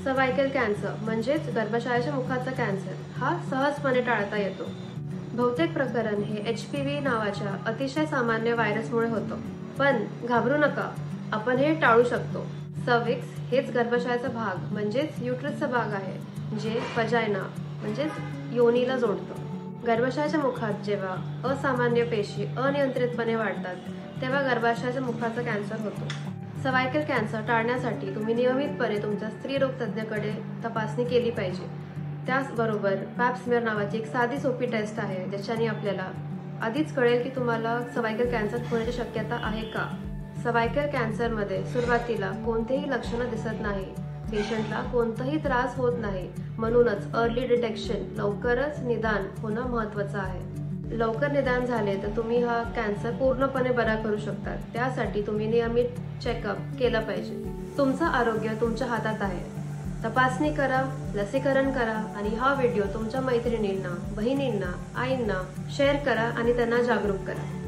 Cervical cancer म्हणजेच गर्भाशयाच्या मुखाचा cancer हा सहजपणे टाळता येतो। बहुतेक प्रकरण हे HPV नावाच्या अतिशय सामान्य व्हायरसमुळे होतं, पण घाबरू नका, आपण हे टाळू शकतो। सर्व्हिक्स हेच गर्भाशयाचा भाग म्हणजेच युट्रसचा भाग आहे, जे वजायना म्हणजेच योनीला जोडतं। गर्भाशयाच्या मुखात जेव्हा असामान्य पेशी अनियंत्रितपणे वाढतात, तेव्हा गर्भाशयाच्या मुखाचा कॅन्सर होतो। सर्व्हायकल कॅन्सर टाळण्यासाठी तुम्ही नियमितपणे तुमच्या स्त्रीरोग तज्ञाकडे तपासणी केली पाहिजे। त्याचबरोबर पॅप स्मिअर नावाची एक साधी सोपी टेस्ट आहे, ज्याच्याने आपल्याला आधीच कळेल की तुम्हाला सर्व्हायकल कॅन्सर होण्याची शक्यता आहे का। सर्व्हायकल कॅन्सरमध्ये सुरुवातीला कोणतेही लक्षणं दिसत नाही, पेशंटला कोणताही त्रास होत नाही, म्हणूनच अर्ली डिटेक्शन लवकरच निदान होणं महत्त्वाचं आहे। लवकर निदान झाले तर तुम्ही हा कॅन्सर पूर्णपणे बरा करू शकता। त्यासाठी तुम्ही नियमित चेकअप केलं पाहिजे। तुमचं आरोग्य तुमच्या हातात आहे। तपासणी करा, लसीकरण करा आणि हा व्हिडिओ तुमच्या मैत्रिणींना, बहिणींना, आईंना शेअर करा आणि त्यांना जागरूक करा।